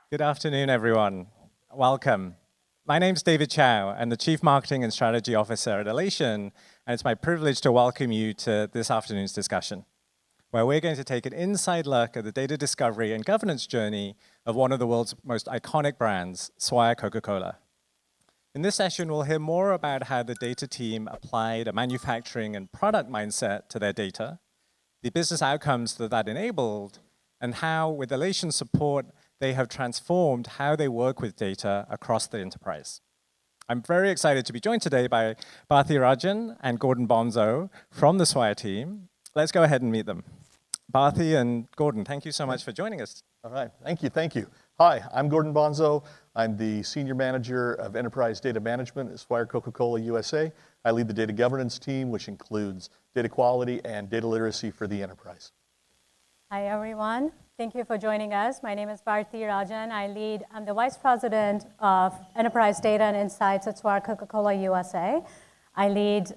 Good afternoon, everyone. Welcome. My name's David Chow. I'm the Chief Marketing and Strategy Officer at Elation, and it's my privilege to welcome you to this afternoon's discussion, where we're going to take an inside look at the data discovery and governance journey of one of the world's most iconic brands, Swire Coca-Cola. In this session, we'll hear more about how the data team applied a manufacturing and product mindset to their data, the business outcomes that enabled, and how, with Elation support, they have transformed how they work with data across the enterprise. I'm very excited to be joined today by Bharti Rajan and Gordon Bonzo from the Swire team. Let's go ahead and meet them. Bharti and Gordon, thank you so much for joining us. All right, thank you. Hi, I'm Gordon Bonzo. I'm the Senior Manager of Enterprise Data Management at Swire Coca-Cola USA. I lead the data governance team, which includes data quality and data literacy for the enterprise. Hi, everyone. Thank you for joining us. My name is Bharti Rajan. I'm the Vice President of Enterprise Data and Insights at Swire Coca-Cola USA. I lead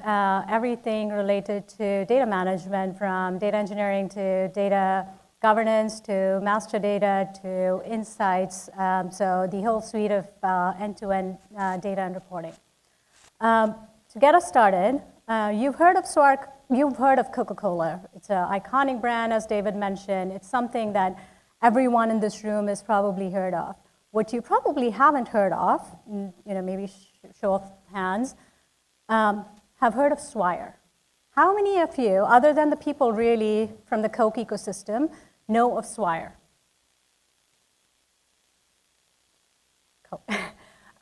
everything related to data management, from data engineering to data governance to master data to insights, so the whole suite of end-to-end data and reporting. To get us started, you've heard of Coca-Cola. It's an iconic brand, as David mentioned. It's something that everyone in this room has probably heard of. What you probably haven't heard of, maybe show of hands, have heard of Swire. How many of you, other than the people really from the Coke ecosystem, know of Swire?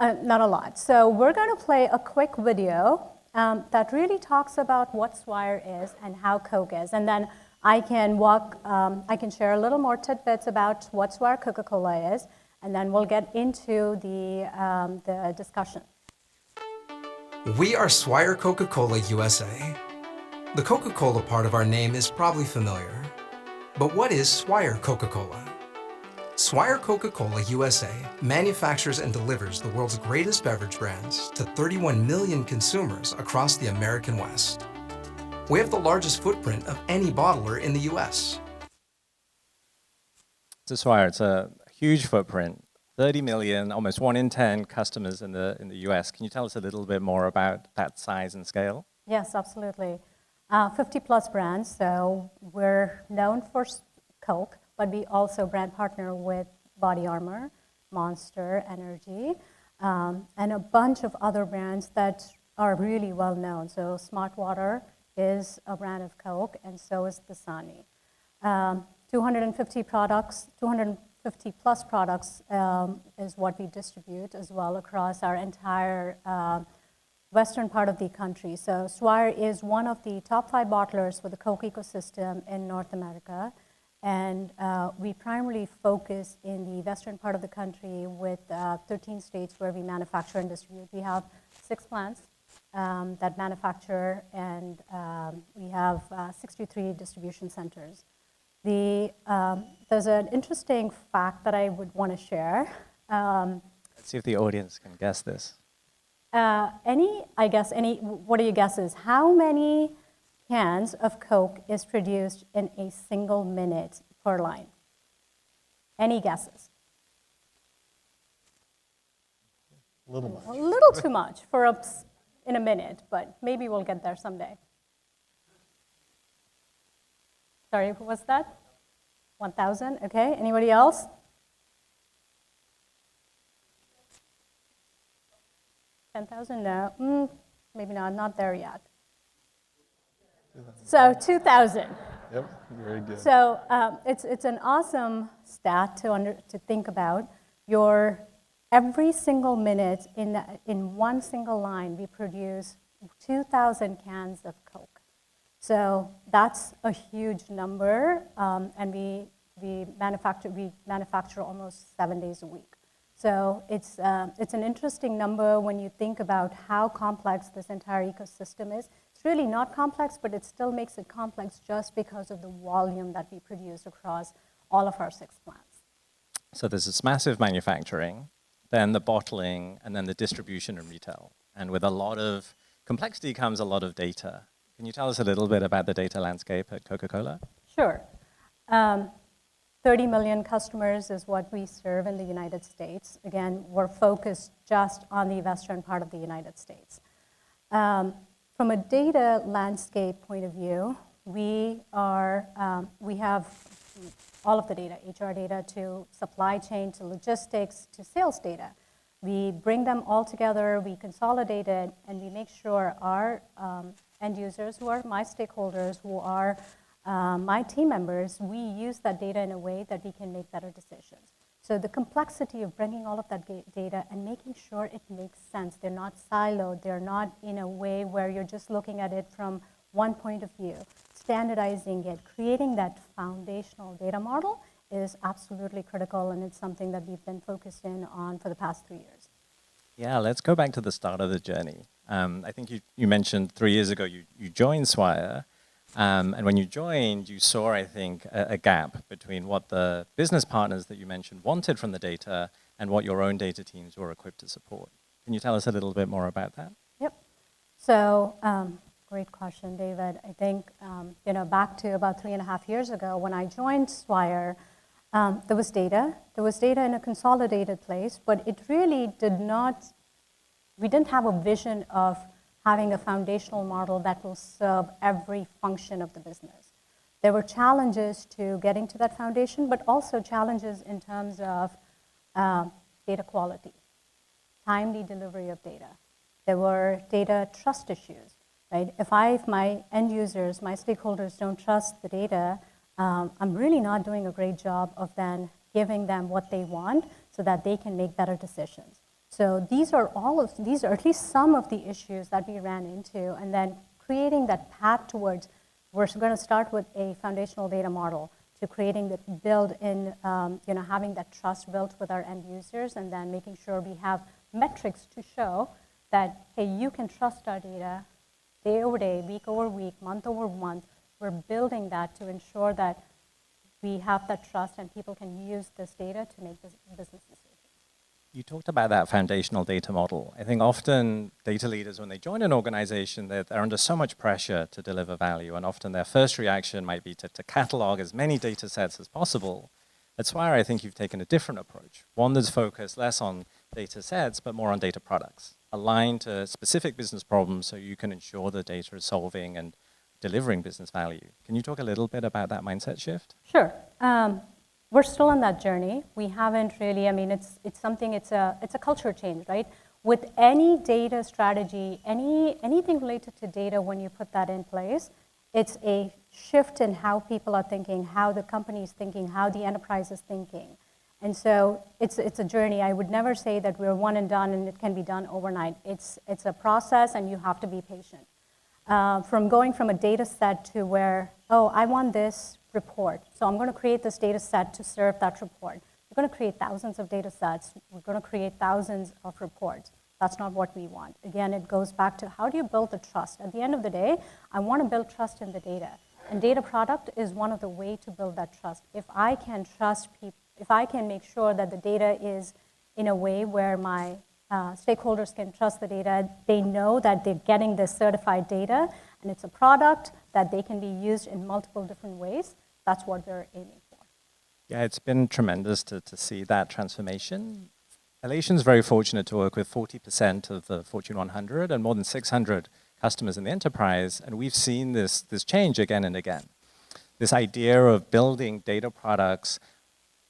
Not a lot. So we're going to play a quick video that really talks about what Swire is and how Coke is. And then I can share a little more tidbits about what Swire Coca-Cola is, and then we'll get into the discussion. We are Swire Coca-Cola USA. The Coca-Cola part of our name is probably familiar. But what is Swire Coca-Cola? Swire Coca-Cola USA manufactures and delivers the world's greatest beverage brands to 31 million consumers across the American West. We have the largest footprint of any bottler in the US. So Swire, it's a huge footprint, 30 million, almost 1 in 10 customers in the US. Can you tell us a little bit more about that size and scale? Yes, absolutely. 50 plus brands, so we're known for Coke, but we also brand partner with Body Armor, Monster Energy, and a bunch of other brands that are really well known. So Smart Water is a brand of Coke, and so is Dasani. 250 plus products is what we distribute as well across our entire western part of the country. So Swire is one of the top 5 bottlers for the Coke ecosystem in North America. And we primarily focus in the western part of the country with 13 states where we manufacture and distribute. We have 6 plants that manufacture, and we have 63 distribution centers. There's an interesting fact that I would want to share. Let's see if the audience can guess this. What are your guesses? How many cans of Coke is produced in a single minute per line? Any guesses? A little much. A little too much in a minute, but maybe we'll get there someday. Sorry, what was that? 1,000, okay. Anybody else? $10,000? No, maybe not there yet. So 2,000. Yep, very good. So it's an awesome stat to think about. Every single minute in one single line, we produce 2,000 cans of Coke. So that's a huge number, and we manufacture almost 7 days a week. So it's an interesting number when you think about how complex this entire ecosystem is. It's really not complex, but it still makes it complex just because of the volume that we produce across all of our 6 plants. So there's this massive manufacturing, then the bottling, and then the distribution and retail. And with a lot of complexity comes a lot of data. Can you tell us a little bit about the data landscape at Coca-Cola? Sure. 30 million customers is what we serve in the United States. Again, we're focused just on the western part of the United States. From a data landscape point of view, we have all of the data, HR data to supply chain, to logistics, to sales data. We bring them all together, we consolidate it, and we make sure our end users, who are my stakeholders, who are my team members, we use that data in a way that we can make better decisions. So the complexity of bringing all of that data and making sure it makes sense. They're not siloed. They're not in a way where you're just looking at it from one point of view. Standardizing it, creating that foundational data model is absolutely critical, and it's something that we've been focused in on for the past 3 years. Yeah, let's go back to the start of the journey. I think you mentioned 3 years ago you joined Swire. And when you joined, you saw, I think, a gap between what the business partners that you mentioned wanted from the data and what your own data teams were equipped to support. Can you tell us a little bit more about that? Yep. So, great question, David. I think, back to about 3.5 years ago when I joined Swire, there was data. There was data in a consolidated place, but it really we didn't have a vision of having a foundational model that will serve every function of the business. There were challenges to getting to that foundation, but also challenges in terms of data quality, timely delivery of data. There were data trust issues, right? If my end users, my stakeholders don't trust the data, I'm really not doing a great job of then giving them what they want so that they can make better decisions. So these are at least some of the issues that we ran into, and then creating that path towards, we're going to start with a foundational data model, to creating the build in, having that trust built with our end users, and then making sure we have metrics to show that, hey, you can trust our data day over day, week over week, month over month. We're building that to ensure that we have that trust and people can use this data to make business decisions. You talked about that foundational data model. I think often data leaders, when they join an organization, they're under so much pressure to deliver value, and often their first reaction might be to catalog as many data sets as possible. At Swire, I think you've taken a different approach, one that's focused less on data sets, but more on data products, aligned to specific business problems so you can ensure the data is solving and delivering business value. Can you talk a little bit about that mindset shift? Sure. We're still on that journey. We haven't really, it's a culture change, right? With any data strategy, anything related to data, when you put that in place, it's a shift in how people are thinking, how the company is thinking, how the enterprise is thinking. And so it's a journey. I would never say that we're one and done and it can be done overnight. It's a process, and you have to be patient. From going from a data set to where, I want this report, so I'm going to create this data set to serve that report. We're going to create thousands of data sets. We're going to create thousands of reports. That's not what we want. Again, it goes back to how do you build the trust? At the end of the day, I want to build trust in the data. And data product is one of the ways to build that trust. If I can trust people, if I can make sure that the data is in a way where my stakeholders can trust the data, they know that they're getting this certified data, and it's a product that they can be used in multiple different ways. That's what we're aiming for. Yeah, it's been tremendous to see that transformation. Elation's very fortunate to work with 40% of the Fortune 100 and more than 600 customers in the enterprise, and we've seen this change again and again. This idea of building data products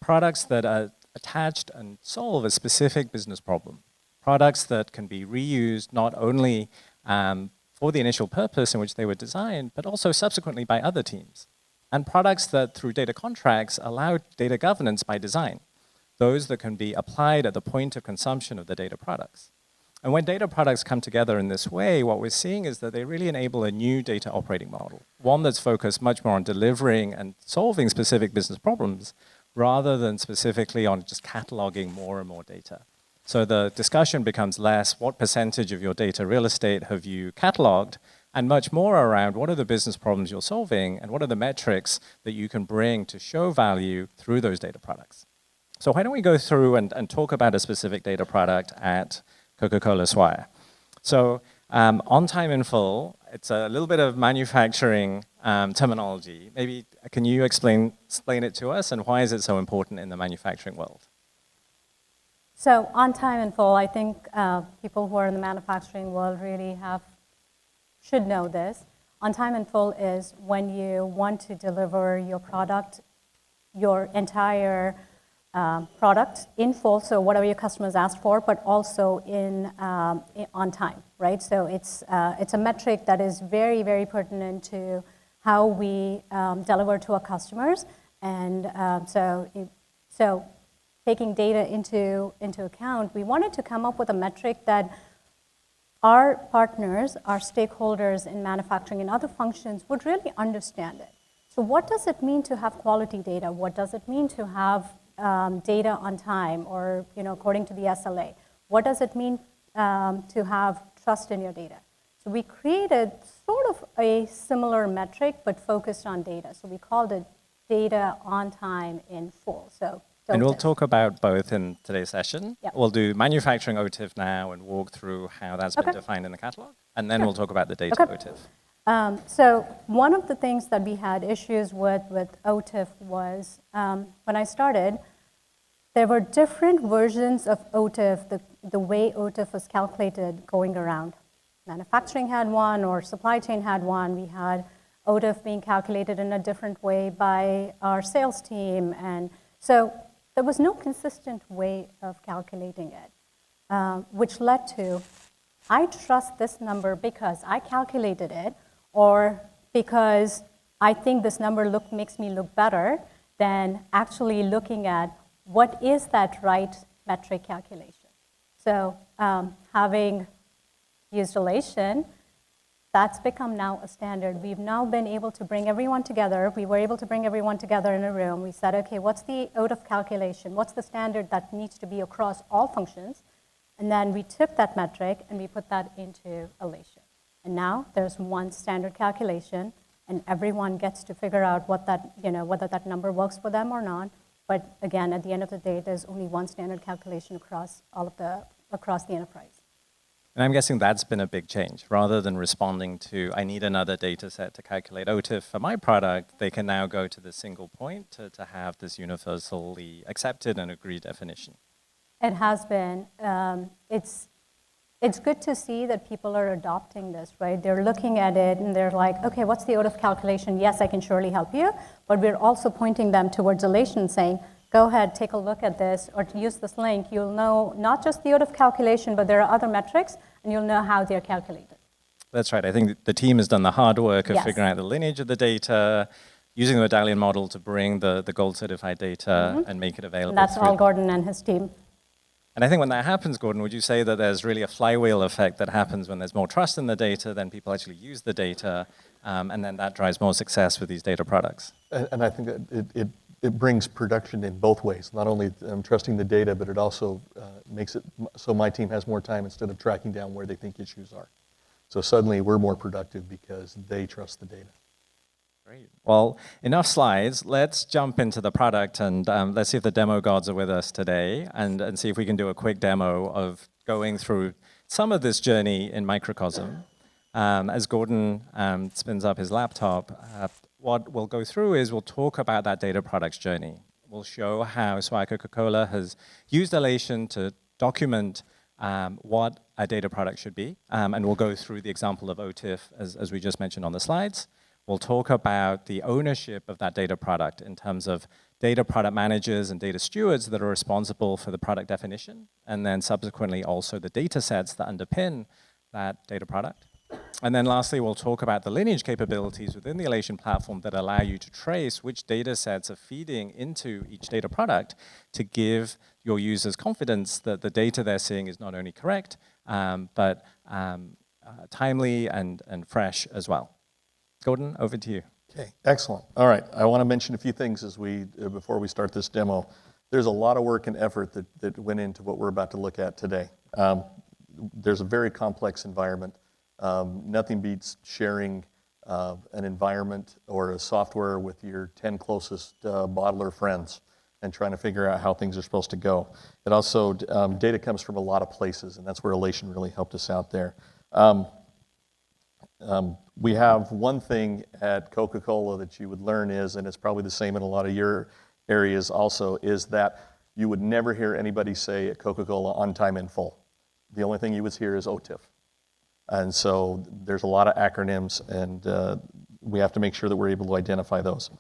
that are attached and solve a specific business problem, products that can be reused not only for the initial purpose in which they were designed, but also subsequently by other teams. And products that, through data contracts, allow data governance by design, those that can be applied at the point of consumption of the data products. And when data products come together in this way, what we're seeing is that they really enable a new data operating model, one that's focused much more on delivering and solving specific business problems, rather than specifically on just cataloging more and more data. So the discussion becomes less, what percentage of your data real estate have you cataloged, and much more around what are the business problems you're solving and what are the metrics that you can bring to show value through those data products. So why don't we go through and talk about a specific data product at Coca-Cola Swire. So On time in full, it's a little bit of manufacturing terminology. Maybe can you explain it to us, and why is it so important in the manufacturing world? So on time in full, I think people who are in the manufacturing world really should know this. On time in full is when you want to deliver your product, your entire product in full, so whatever your customers ask for, but also on time, right? So it's a metric that is very, very pertinent to how we deliver to our customers, and so taking data into account, we wanted to come up with a metric that our partners, our stakeholders in manufacturing and other functions would really understand it. So what does it mean to have quality data? What does it mean to have data on time, or according to the SLA? What does it mean to have trust in your data? So we created sort of a similar metric, but focused on data. So we called it data on time in full. So and we'll talk about both in today's session. Yep. We'll do manufacturing OTIF now and walk through how that's been defined in the catalog, and then we'll talk about the data OTIF. So one of the things that we had issues with OTIF was when I started, there were different versions of OTIF, the way OTIF was calculated going around. Manufacturing had one, or supply chain had one. We had OTIF being calculated in a different way by our sales team. And so there was no consistent way of calculating it, which led to, I trust this number because I calculated it, or because I think this number makes me look better than actually looking at what is that right metric calculation. So having used Elation, that's become now a standard. We've now been able to bring everyone together. We were able to bring everyone together in a room. We said, okay, what's the OTIF calculation? What's the standard that needs to be across all functions? And then we took that metric and we put that into Elation. And now there's one standard calculation, and everyone gets to figure out what that, whether that number works for them or not. But again, at the end of the day, there's only one standard calculation across the enterprise. And I'm guessing that's been a big change. Rather than responding to, I need another data set to calculate OTIF for my product, they can now go to the single point to have this universally accepted and agreed definition. It has been. It's good to see that people are adopting this, right? They're looking at it and they're like, okay, what's the OTIF calculation? Yes, I can surely help you. But we're also pointing them towards Elation, saying, go ahead, take a look at this, or to use this link, you'll know not just the OTIF calculation, but there are other metrics, and you'll know how they're calculated. That's right. I think the team has done the hard work of Yes. figuring out the lineage of the data, using the medallion model to bring the gold certified data and make it available. And that's through all Gordon and his team. And I think when that happens, Gordon, would you say that there's really a flywheel effect that happens when there's more trust in the data, then people actually use the data, and then that drives more success with these data products? And I think that it brings production in both ways. Not only trusting the data, but it also makes it so my team has more time instead of tracking down where they think issues are. So suddenly we're more productive because they trust the data. Great. Well, enough slides. Let's jump into the product, and let's see if the demo gods are with us today, and see if we can do a quick demo of going through some of this journey in microcosm. As Gordon spins up his laptop, what we'll go through is we'll talk about that data products journey. We'll show how Swire Coca-Cola has used Elation to document what a data product should be, and we'll go through the example of OTIF as we just mentioned on the slides. We'll talk about the ownership of that data product in terms of data product managers and data stewards that are responsible for the product definition, and then subsequently also the data sets that underpin that data product. And then lastly, we'll talk about the lineage capabilities within the Elation platform that allow you to trace which data sets are feeding into each data product to give your users confidence that the data they're seeing is not only correct, but timely and fresh as well. Gordon, over to you. Okay, excellent. All right, I want to mention a few things before we start this demo. There's a lot of work and effort that went into what we're about to look at today. There's a very complex environment. Nothing beats sharing an environment or a software with your 10 closest bottler friends and trying to figure out how things are supposed to go. It also, data comes from a lot of places, and that's where Elation really helped us out there. We have one thing at Coca-Cola that you would learn is, and it's probably the same in a lot of your areas also, is that you would never hear anybody say at Coca-Cola on time in full. The only thing you would hear is OTIF. And so there's a lot of acronyms, and we have to make sure that we're able to identify those.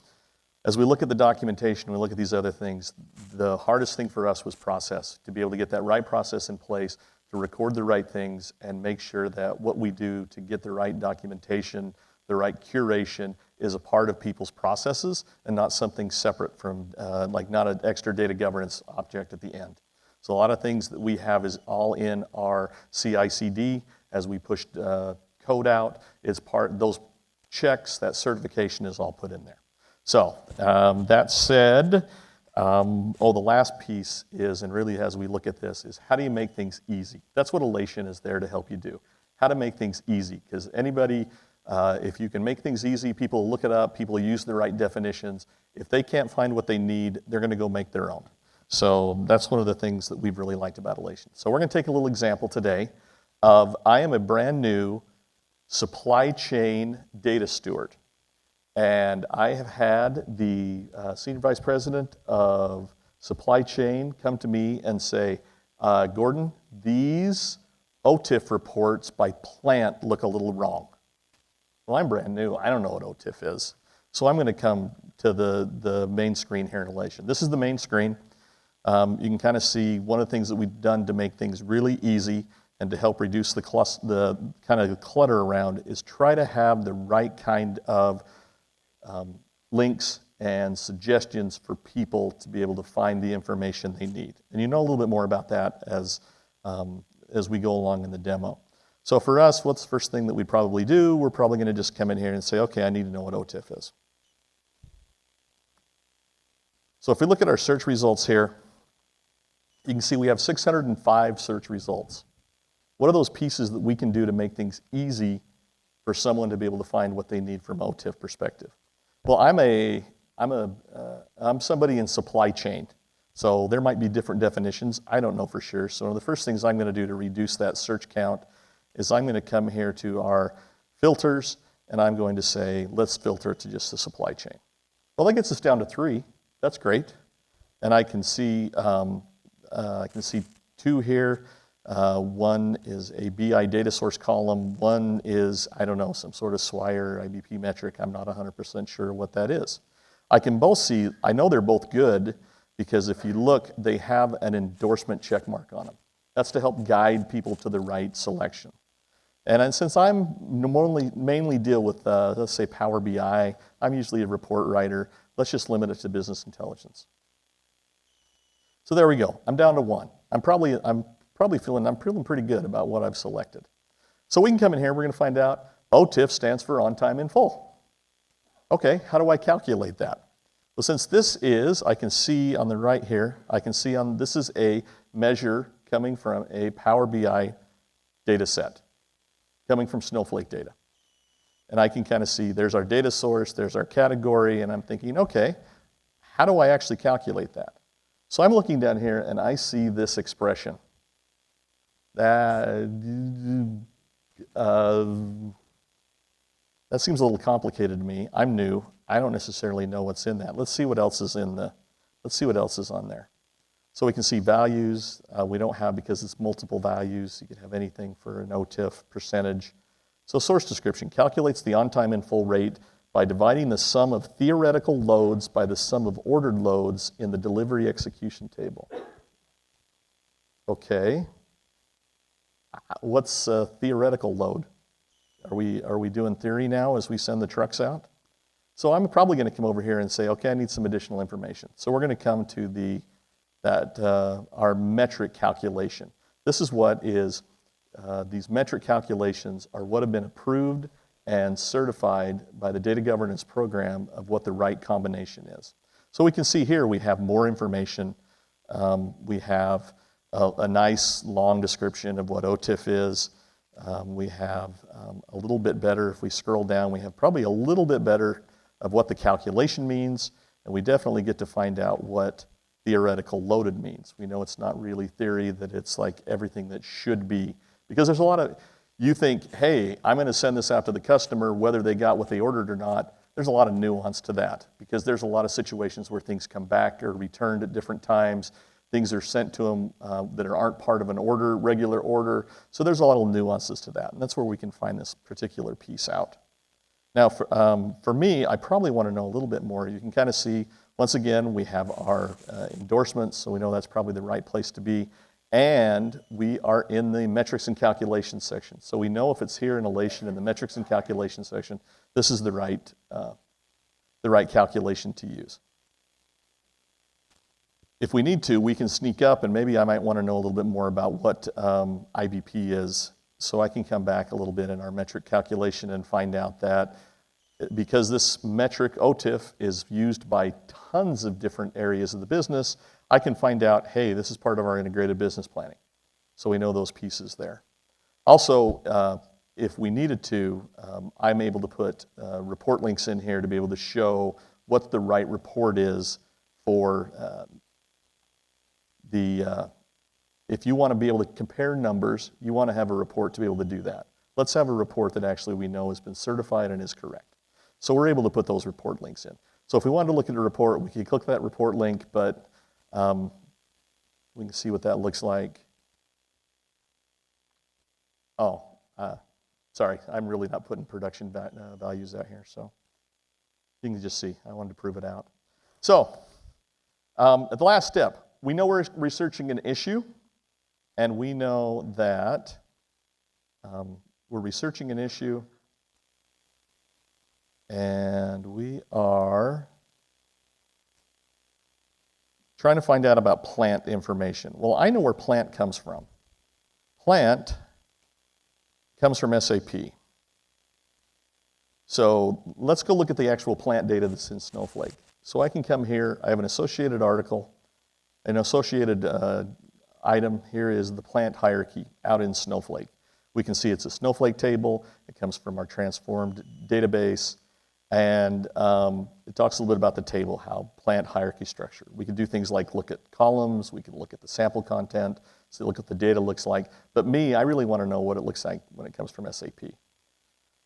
As we look at the documentation, we look at these other things, the hardest thing for us was process, to be able to get that right process in place, to record the right things, and make sure that what we do to get the right documentation, the right curation, is a part of people's processes and not something separate from, like not an extra data governance object at the end. So a lot of things that we have is all in our CI/CD. As we push code out, is part, those checks, that certification is all put in there. So that said, the last piece is, and really as we look at this, is how do you make things easy? That's what Elation is there to help you do. How to make things easy, because anybody, if you can make things easy, people look it up, people use the right definitions. If they can't find what they need, they're gonna go make their own. So that's one of the things that we've really liked about Elation. So we're gonna take a little example today of, I am a brand new supply chain data steward. And I have had the Senior Vice President of Supply Chain come to me and say, Gordon, these OTIF reports by plant look a little wrong. Well, I'm brand new. I don't know what OTIF is. So I'm going to come to the main screen here in Elation. This is the main screen. You can kind of see one of the things that we've done to make things really easy and to help reduce the kind of clutter around is try to have the right kind of links and suggestions for people to be able to find the information they need. And you know a little bit more about that as we go along in the demo. So for us, what's the first thing that we probably do? We're probably going to just come in here and say, okay, I need to know what OTIF is. So if we look at our search results here, you can see we have 605 search results. What are those pieces that we can do to make things easy for someone to be able to find what they need from OTIF perspective? Well, I'm somebody in supply chain, so there might be different definitions. I don't know for sure. So one of the first things I'm going to do to reduce that search count is I'm going to come here to our filters, and I'm going to say, let's filter it to just the supply chain. Well, that gets us down to 3. That's great, and I can see 2 here. One is a BI data source column. One is, I don't know, some sort of Swire IBP metric. I'm not 100% sure what that is. I can both see, I know they're both good because if you look, they have an endorsement check mark on them. That's to help guide people to the right selection. And since I'm mainly deal with, let's say, Power BI, I'm usually a report writer. Let's just limit it to business intelligence. So there we go. I'm down to 1. I'm feeling pretty good about what I've selected. So we can come in here, we're going to find out OTIF stands for on time in full. Okay, how do I calculate that? Well, since this is, I can see on the right here, this is a measure coming from a Power BI data set, coming from Snowflake data. And I can kind of see there's our data source, there's our category, and I'm thinking, okay, how do I actually calculate that? So I'm looking down here and I see this expression. That seems a little complicated to me. I'm new. I don't necessarily know what's in that. Let's see what else is on there. So we can see values. We don't have, because it's multiple values. You could have anything for an OTIF percentage. So source description calculates the on-time in full rate by dividing the sum of theoretical loads by the sum of ordered loads in the delivery execution table. Okay. What's a theoretical load? Are we doing theory now as we send the trucks out? So I'm probably going to come over here and say, okay, I need some additional information. So we're going to come to our metric calculation. This is what is, these metric calculations are what have been approved and certified by the data governance program of what the right combination is. So we can see here we have more information. We have a nice long description of what OTIF is. We have a little bit better, if we scroll down, we have probably a little bit better of what the calculation means, and we definitely get to find out what theoretical loaded means. We know it's not really theory, that it's like everything that should be, because there's a lot of, you think, hey, I'm going to send this out to the customer, whether they got what they ordered or not. There's a lot of nuance to that because there's a lot of situations where things come back or returned at different times. Things are sent to them that aren't part of an order, regular order. So there's a lot of nuances to that, and that's where we can find this particular piece out. Now, for me, I probably want to know a little bit more. You can kind of see, once again, we have our endorsements, so we know that's probably the right place to be. And we are in the metrics and calculations section. So we know if it's here in Elation in the metrics and calculations section, this is the right calculation to use. If we need to, we can sneak up, and maybe I might want to know a little bit more about what IBP is. So I can come back a little bit in our metric calculation and find out that because this metric OTIF is used by tons of different areas of the business, I can find out, hey, this is part of our integrated business planning. So we know those pieces there. Also, if we needed to, I'm able to put report links in here to be able to show what the right report is for if you want to be able to compare numbers, you want to have a report to be able to do that. Let's have a report that actually we know has been certified and is correct. So we're able to put those report links in. So if we wanted to look at a report, we could click that report link, but we can see what that looks like. Oh, sorry, I'm really not putting production values out here, so you can just see. I wanted to prove it out. So at the last step, we know we're researching an issue, and we know that we're researching an issue, and we are trying to find out about plant information. Well, I know where plant comes from. Plant comes from SAP. So let's go look at the actual plant data that's in Snowflake. So I can come here, I have an associated article, an associated item here is the plant hierarchy out in Snowflake. We can see it's a Snowflake table, it comes from our transformed database, and it talks a little bit about the table, how plant hierarchy structure. We could do things like look at columns, we could look at the sample content, so look at what the data looks like. But me, I really want to know what it looks like when it comes from SAP.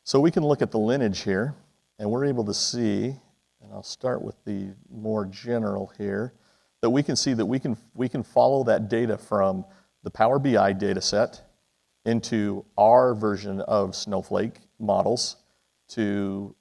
So we can look at the lineage here, and we're able to see, and I'll start with the more general here, that we can see that we can follow that data from the Power BI data set into our version of Snowflake models to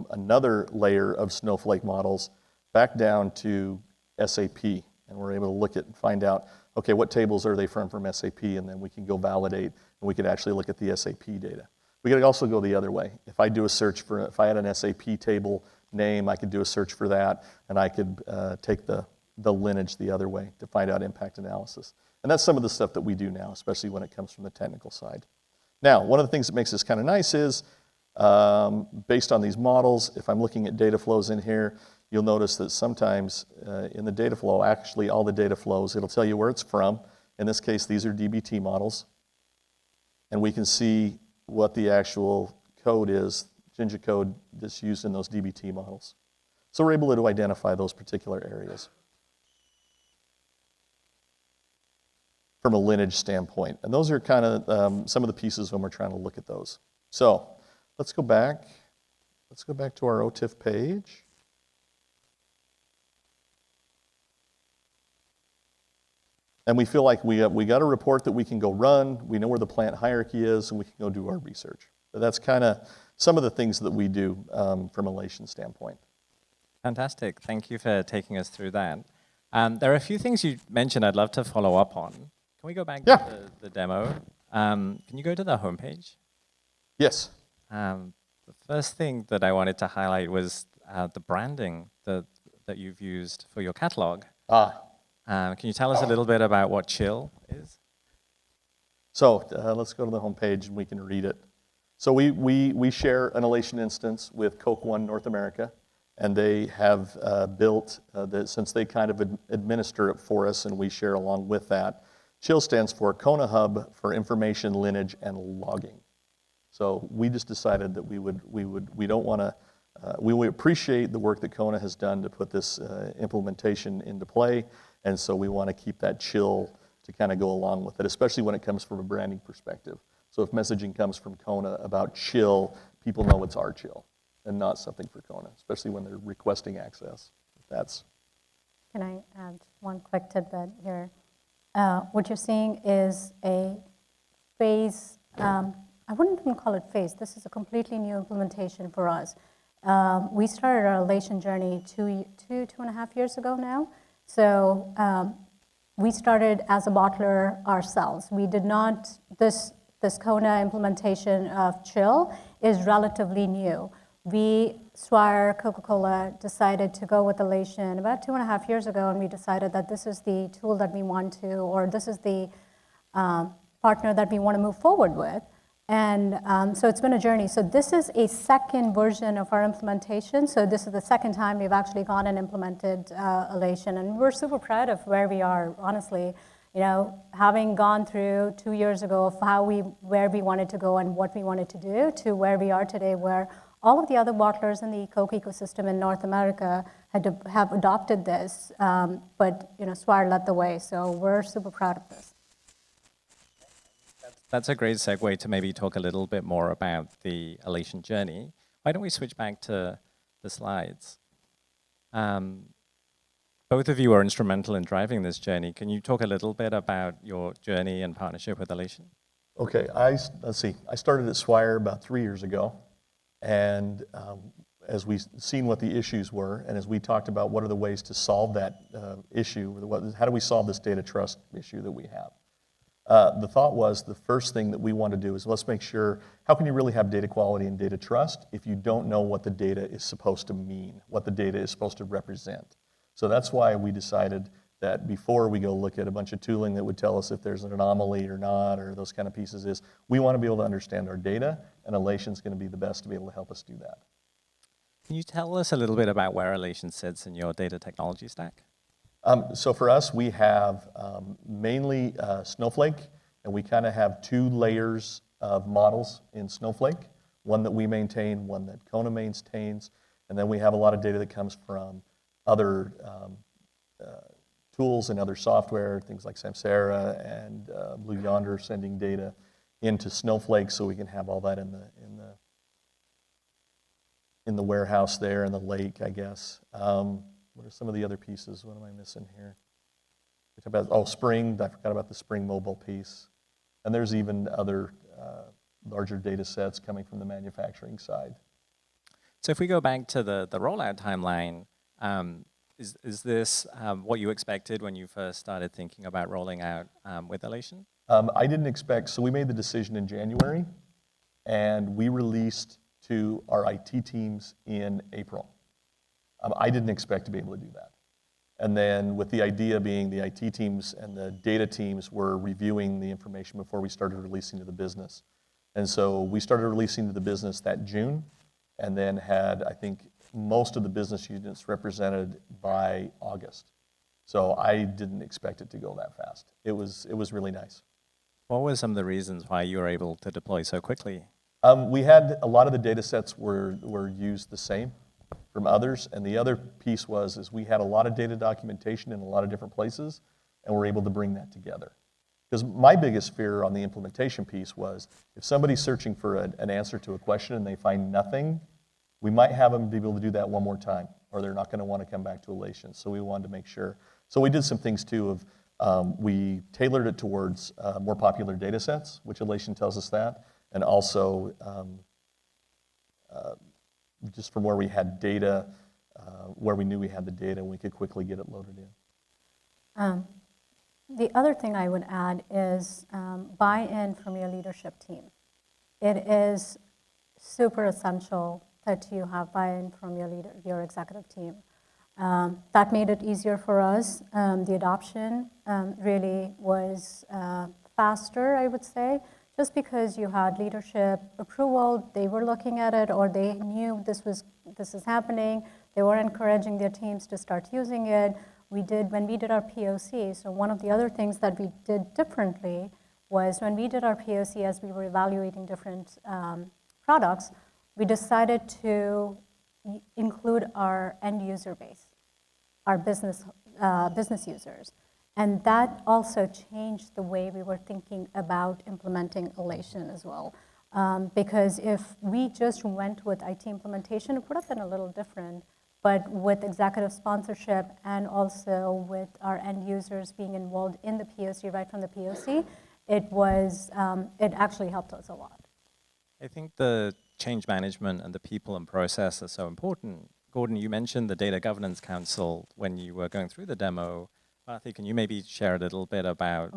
another layer of Snowflake models back down to SAP. And we're able to look at and find out, okay, what tables are they from SAP, and then we can go validate, and we could actually look at the SAP data. We could also go the other way. If I do a search for, if I had an SAP table name, I could do a search for that, and I could take the lineage the other way to find out impact analysis. And that's some of the stuff that we do now, especially when it comes from the technical side. Now, one of the things that makes this kind of nice is, based on these models, if I'm looking at data flows in here, you'll notice that sometimes in the data flow, actually all the data flows, it'll tell you where it's from. In this case, these are DBT models. And we can see what the actual code is, Jinja code that's used in those DBT models. So we're able to identify those particular areas from a lineage standpoint. And those are kind of some of the pieces when we're trying to look at those. So let's go back. Let's go back to our OTIF page. And we feel like we got a report that we can go run, we know where the plant hierarchy is, and we can go do our research. But that's kind of some of the things that we do from Elation standpoint. Fantastic. Thank you for taking us through that. There are a few things you mentioned I'd love to follow up on. Can we go back to the demo? Can you go to the homepage? Yes. The first thing that I wanted to highlight was the branding that you've used for your catalog. Can you tell us a little bit about what Chill is? So let's go to the homepage and we can read it. So we share an Elation instance with Coke One North America, and they have built, since they kind of administer it for us and we share along with that, Chill stands for Kona Hub for Information, Lineage, and Logging. So we just decided that we appreciate the work that Kona has done to put this implementation into play, and so we want to keep that Chill to kind of go along with it, especially when it comes from a branding perspective. So if messaging comes from Kona about chill, people know it's our chill and not something for Kona, especially when they're requesting access. Can I add one quick tidbit here? What you're seeing is a phase, I wouldn't even call it phase, this is a completely new implementation for us. We started our Elation journey two and a half years ago now. So we started as a bottler ourselves. We did not, this Kona implementation of Chill is relatively new. Swire Coca-Cola decided to go with Elation about 2.5 years ago, and we decided that this is the tool that we want to, or this is the partner that we want to move forward with. And so it's been a journey. So this is a second version of our implementation. So this is the second time we've actually gone and implemented Elation, and we're super proud of where we are, honestly. You know, having gone through 2 years ago of where we wanted to go and what we wanted to do to where we are today, where all of the other bottlers in the Coke ecosystem in North America have adopted this, but you know, Swire led the way. So we're super proud of this. That's a great segue to maybe talk a little bit more about the Elation journey. Why don't we switch back to the slides? Both of you are instrumental in driving this journey. Can you talk a little bit about your journey and partnership with Elation? Okay, let's see. I started at Swire about 3 years ago, and as we've seen what the issues were, and as we talked about what are the ways to solve that issue, how do we solve this data trust issue that we have? The thought was the first thing that we want to do is let's make sure, how can you really have data quality and data trust if you don't know what the data is supposed to mean, what the data is supposed to represent? So that's why we decided that before we go look at a bunch of tooling that would tell us if there's an anomaly or not, or those kind of pieces, is we want to be able to understand our data, and Elation's going to be the best to be able to help us do that. Can you tell us a little bit about where Elation sits in your data technology stack? So for us, we have mainly Snowflake, and we kind of have 2 layers of models in Snowflake, one that we maintain, one that Kona maintains, and then we have a lot of data that comes from other tools and other software, things like Samsara and Blue Yonder sending data into Snowflake so we can have all that in the warehouse there in the lake, I guess. What are some of the other pieces? What am I missing here? We talked about, Spring. I forgot about the Spring Mobile piece. And there's even other larger data sets coming from the manufacturing side. So if we go back to the rollout timeline, is this what you expected when you first started thinking about rolling out with Elation? I didn't expect, so we made the decision in January, and we released to our IT teams in April. I didn't expect to be able to do that. And then with the idea being the IT teams and the data teams were reviewing the information before we started releasing to the business. And so we started releasing to the business that June, and then had, I think, most of the business units represented by August. So I didn't expect it to go that fast. It was really nice. What were some of the reasons why you were able to deploy so quickly? We had a lot of the data sets were used the same from others, and the other piece is we had a lot of data documentation in a lot of different places, and we're able to bring that together. Because my biggest fear on the implementation piece was if somebody's searching for an answer to a question and they find nothing, we might have them be able to do that one more time, or they're not going to want to come back to Elation. So we wanted to make sure. So we did some things too we tailored it towards more popular data sets, which Elation tells us that, and also just from where we had data, where we knew we had the data, we could quickly get it loaded in. The other thing I would add is buy-in from your leadership team. It is super essential that you have buy-in from your executive team. That made it easier for us. The adoption really was faster, I would say, just because you had leadership approval, they were looking at it, or they knew this is happening. They were encouraging their teams to start using it. When we did our POC, so one of the other things that we did differently was when we did our POC as we were evaluating different products, we decided to include our end user base, our business users. And that also changed the way we were thinking about implementing Elation as well. Because if we just went with IT implementation, it would have been a little different. But with executive sponsorship and also with our end users being involved in the POC, right from the POC, it actually helped us a lot. I think the change management and the people and process are so important. Gordon, you mentioned the Data Governance Council when you were going through the demo. Bharti, can you maybe share a little bit about,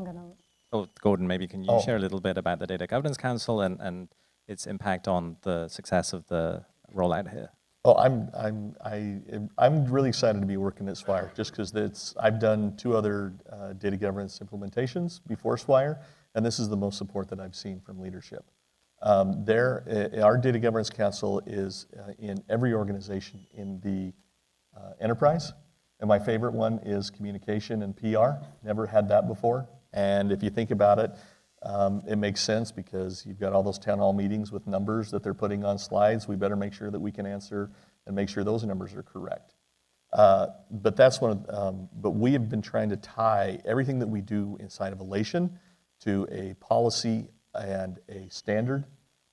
Gordon, maybe can you share a little bit about the Data Governance Council and its impact on the success of the rollout here? Oh, I'm really excited to be working at Swire just because I've done 2 other data governance implementations before Swire, and this is the most support that I've seen from leadership. Our Data Governance Council is in every organization in the enterprise, and my favorite one is communication and PR. Never had that before, and if you think about it, it makes sense because you've got all those town hall meetings with numbers that they're putting on slides. We better make sure that we can answer and make sure those numbers are correct. But that's but we have been trying to tie everything that we do inside of Elation to a policy and a standard,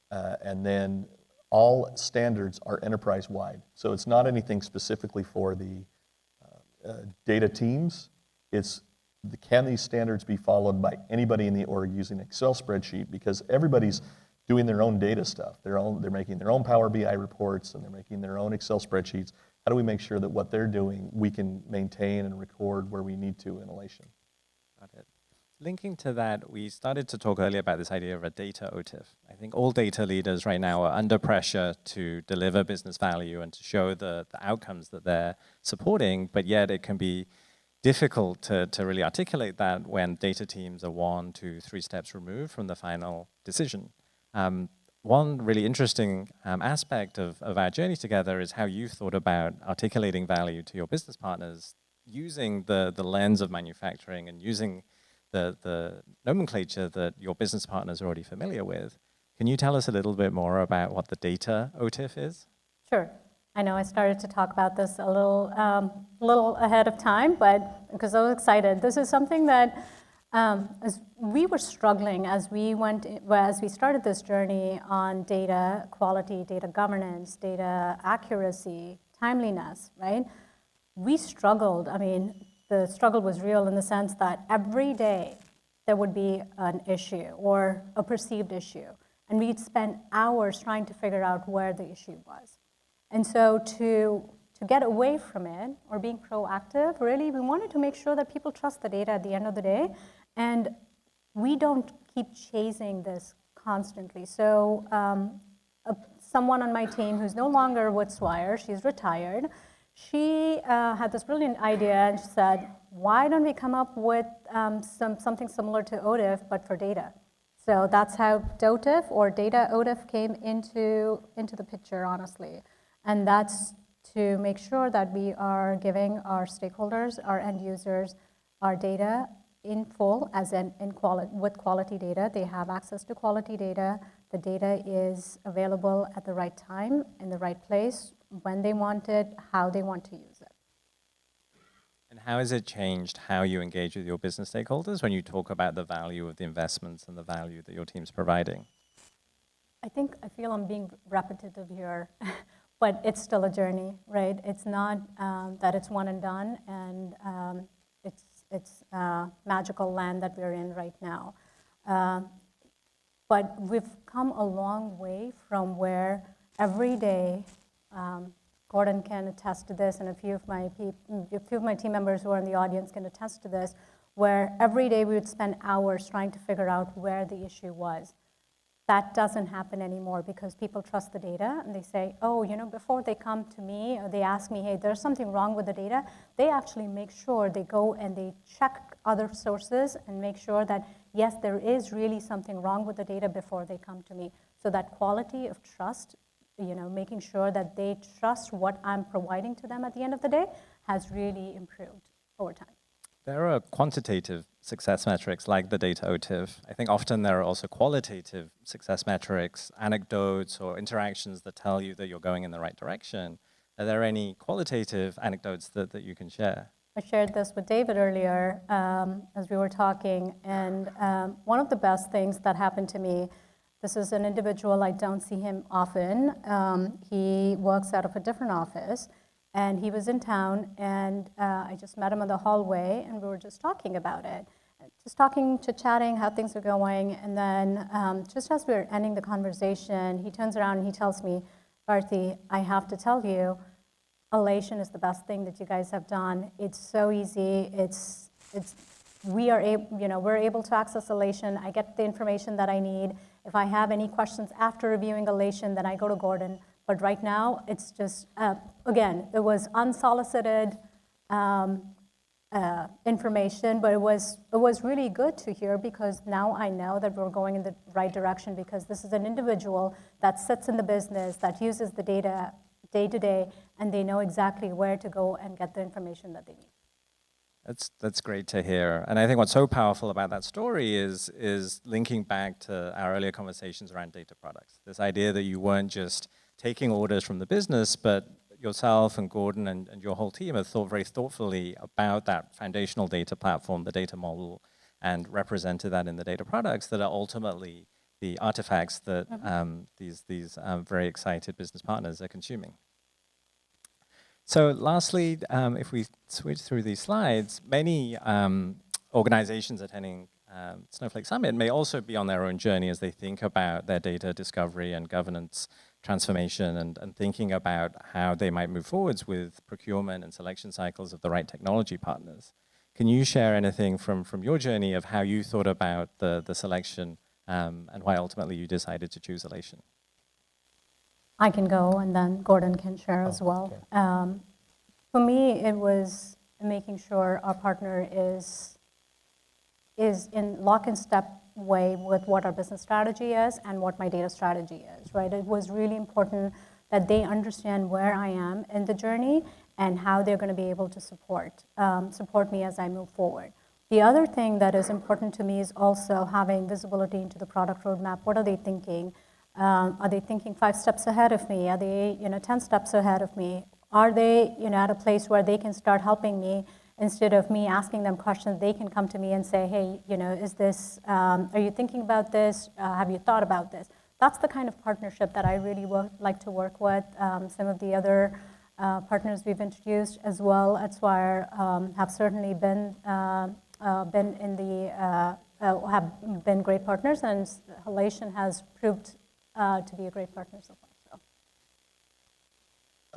and then all standards are enterprise-wide. So it's not anything specifically for the data teams. It's can these standards be followed by anybody in the org using an Excel spreadsheet, because everybody's doing their own data stuff. They're making their own Power BI reports and they're making their own Excel spreadsheets. How do we make sure that what they're doing we can maintain and record where we need to in Elation? Got it. Linking to that, we started to talk earlier about this idea of a data OTIF. I think all data leaders right now are under pressure to deliver business value and to show the outcomes that they're supporting, but yet it can be difficult to really articulate that when data teams are 1, 2, 3 steps removed from the final decision. One really interesting aspect of our journey together is how you've thought about articulating value to your business partners using the lens of manufacturing and using the nomenclature that your business partners are already familiar with. Can you tell us a little bit more about what the data OTIF is? Sure. I know I started to talk about this a little ahead of time, but because I was excited. This is something that as we were struggling as we started this journey on data quality, data governance, data accuracy, timeliness, right? We struggled. I mean, the struggle was real in the sense that every day there would be an issue or a perceived issue, and we'd spend hours trying to figure out where the issue was. And so to get away from it or being proactive, really, we wanted to make sure that people trust the data at the end of the day, and we don't keep chasing this constantly. So someone on my team who's no longer with Swire, she's retired, she had this brilliant idea and she said, why don't we come up with something similar to OTIF, but for data? So that's how DOTIF or data OTIF came into the picture, honestly. And that's to make sure that we are giving our stakeholders, our end users, our data in full, as in with quality data. They have access to quality data. The data is available at the right time, in the right place, when they want it, how they want to use it. And how has it changed how you engage with your business stakeholders when you talk about the value of the investments and the value that your team's providing? I feel I'm being repetitive here, but it's still a journey, right? It's not that it's one and done, and it's magical land that we're in right now. But we've come a long way from where every day, Gordon can attest to this, and a few of my team members who are in the audience can attest to this, where every day we would spend hours trying to figure out where the issue was. That doesn't happen anymore because people trust the data and they say, oh, before they come to me or they ask me, hey, there's something wrong with the data, they actually make sure they go and they check other sources and make sure that, yes, there is really something wrong with the data before they come to me. So that quality of trust, making sure that they trust what I'm providing to them at the end of the day has really improved over time. There are quantitative success metrics like the data OTIF. I think often there are also qualitative success metrics, anecdotes or interactions that tell you that you're going in the right direction. Are there any qualitative anecdotes that you can share? I shared this with David earlier as we were talking, and one of the best things that happened to me, this is an individual, I don't see him often. He works out of a different office, and he was in town, and I just met him in the hallway, and we were just talking about it. Just talking, chit-chatting, how things are going, and then just as we were ending the conversation, he turns around and he tells me, Bharti, I have to tell you, Elation is the best thing that you guys have done. It's so easy. We're able to access Elation. I get the information that I need. If I have any questions after reviewing Elation, then I go to Gordon. But right now, it's just, again, it was unsolicited information, but it was really good to hear because now I know that we're going in the right direction because this is an individual that sits in the business, that uses the data day to day, and they know exactly where to go and get the information that they need. That's great to hear. And I think what's so powerful about that story is linking back to our earlier conversations around data products. This idea that you weren't just taking orders from the business, but yourself and Gordon and your whole team have thought very thoughtfully about that foundational data platform, the data model, and represented that in the data products that are ultimately the artifacts that these very excited business partners are consuming. So lastly, if we switch through these slides, many organizations attending Snowflake Summit may also be on their own journey as they think about their data discovery and governance transformation and thinking about how they might move forwards with procurement and selection cycles of the right technology partners. Can you share anything from your journey of how you thought about the selection and why ultimately you decided to choose Elation? I can go, and then Gordon can share as well. Okay. For me, it was making sure our partner is in lock and step way with what our business strategy is and what my data strategy is, right? It was really important that they understand where I am in the journey and how they're going to be able to support me as I move forward. The other thing that is important to me is also having visibility into the product roadmap. What are they thinking? Are they thinking 5 steps ahead of me? Are they 10 steps ahead of me? Are they at a place where they can start helping me instead of me asking them questions? They can come to me and say, hey, is this, are you thinking about this? Have you thought about this? That's the kind of partnership that I really like to work with. Some of the other partners we've introduced as well at Swire have certainly been great partners, and Elation has proved to be a great partner so far.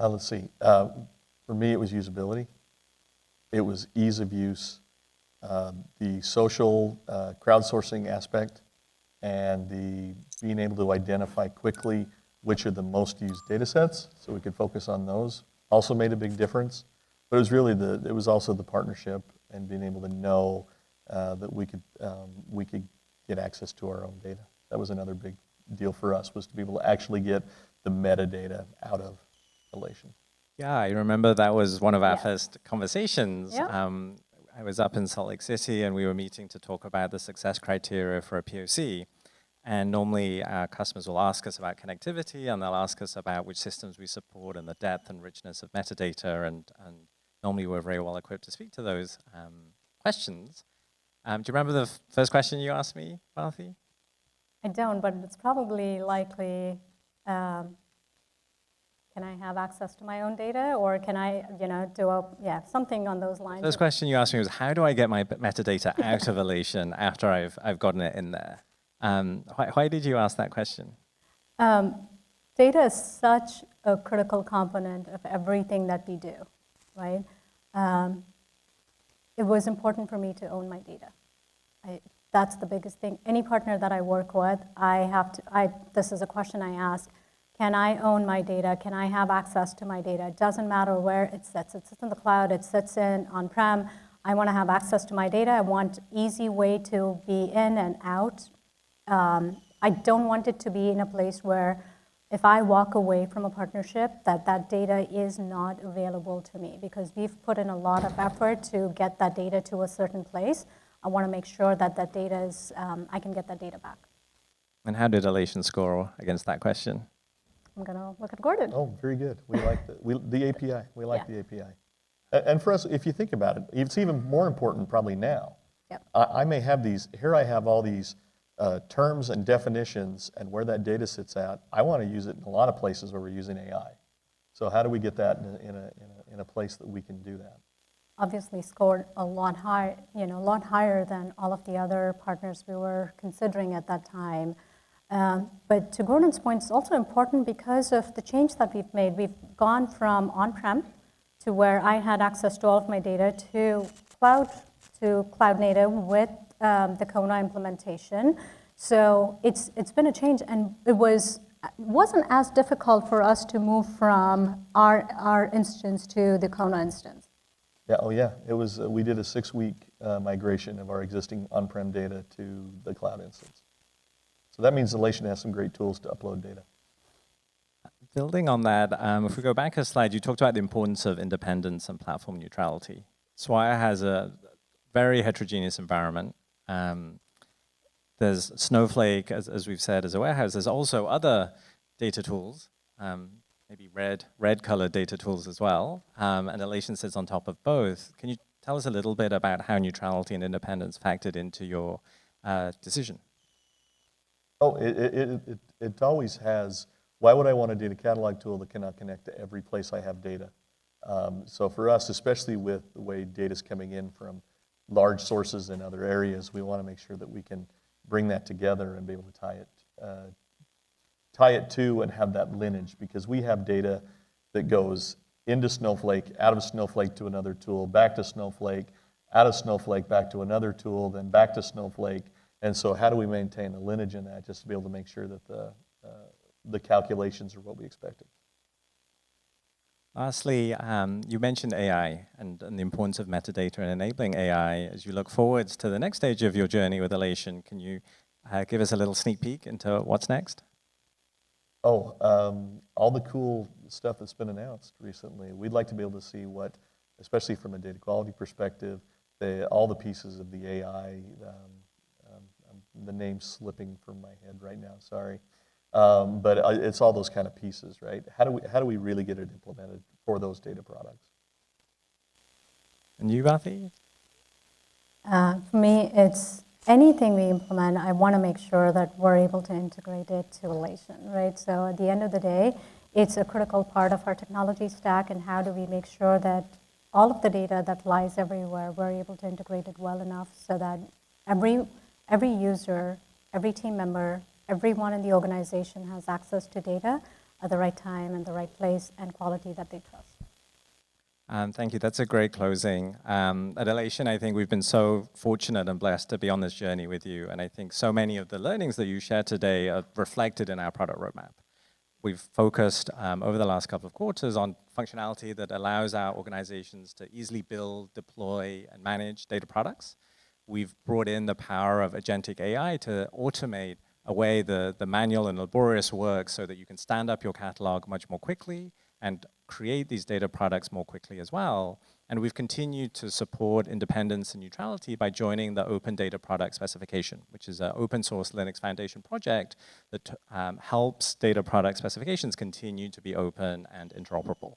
Let's see. For me, it was usability. It was ease of use, the social crowdsourcing aspect, and the being able to identify quickly which are the most used data sets, so we could focus on those. Also made a big difference. But it was really it was also the partnership and being able to know that we could get access to our own data. That was another big deal for us, was to be able to actually get the metadata out of Elation. Yeah, I remember that was one of our first conversations. Yeah. I was up in Salt Lake City and we were meeting to talk about the success criteria for a POC. And normally our customers will ask us about connectivity and they'll ask us about which systems we support and the depth and richness of metadata. And normally we're very well equipped to speak to those questions. Do you remember the first question you asked me, Bharti? I don't, but it's probably likely, can I have access to my own data, or can I, do something on those lines? The first question you asked me was, how do I get my metadata out of Elation after I've gotten it in there? Why did you ask that question? Data is such a critical component of everything that we do, right? It was important for me to own my data. That's the biggest thing. Any partner that I work with, this is a question I ask. Can I own my data? Can I have access to my data? It doesn't matter where it sits. It sits in the cloud, it sits in on-prem. I want to have access to my data. I want easy way to be in and out. I don't want it to be in a place where if I walk away from a partnership, that data is not available to me, because we've put in a lot of effort to get that data to a certain place. I want to make sure that data is, I can get that data back. And how did Elation score against that question? I'm going to look at Gordon. Oh, very good. We like the API. We like the API. And for us, if you think about it, it's even more important probably now. Yep. I may have these, here I have all these terms and definitions and where that data sits at. I want to use it in a lot of places where we're using AI. So how do we get that in a place that we can do that? Obviously scored a lot high, a lot higher than all of the other partners we were considering at that time. But to Gordon's point, it's also important because of the change that we've made. We've gone from on-prem to where I had access to all of my data to cloud native with the Kona implementation. So it's been a change, and it wasn't as difficult for us to move from our instance to the Kona instance. Yeah, oh yeah, it was. We did a 6-week migration of our existing on-prem data to the cloud instance. So that means Elation has some great tools to upload data. Building on that, if we go back a slide, you talked about the importance of independence and platform neutrality. Swire has a very heterogeneous environment. There's Snowflake, as we've said, as a warehouse. There's also other data tools, maybe red-colored data tools as well, and Elation sits on top of both. Can you tell us a little bit about how neutrality and independence factored into your decision? Oh, it always has. Why would I want a data catalog tool that cannot connect to every place I have data? So for us, especially with the way data's coming in from large sources in other areas, we want to make sure that we can bring that together and be able to tie it to and have that lineage, because we have data that goes into Snowflake, out of Snowflake to another tool, back to Snowflake, out of Snowflake, back to another tool, then back to Snowflake. And so how do we maintain the lineage in that, just to be able to make sure that the calculations are what we expected? Lastly, you mentioned AI and the importance of metadata and enabling AI. As you look forwards to the next stage of your journey with Elation, can you give us a little sneak peek into what's next? Oh, all the cool stuff that's been announced recently. We'd like to be able to see what, especially from a data quality perspective, all the pieces of the AI, the name's slipping from my head right now, sorry. But it's all those kind of pieces, right? How do we really get it implemented for those data products? And you, Bharti? For me, it's anything we implement, I want to make sure that we're able to integrate it to Elation, right? So at the end of the day, it's a critical part of our technology stack, and how do we make sure that all of the data that lies everywhere, we're able to integrate it well enough so that every user, every team member, everyone in the organization has access to data at the right time and the right place and quality that they trust. Thank you. That's a great closing. At Elation, I think we've been so fortunate and blessed to be on this journey with you. And I think so many of the learnings that you shared today are reflected in our product roadmap. We've focused over the last couple of quarters on functionality that allows our organizations to easily build, deploy, and manage data products. We've brought in the power of agentic AI to automate away the manual and laborious work so that you can stand up your catalog much more quickly and create these data products more quickly as well. And we've continued to support independence and neutrality by joining the Open Data Product Specification, which is an open source Linux Foundation project that helps data product specifications continue to be open and interoperable.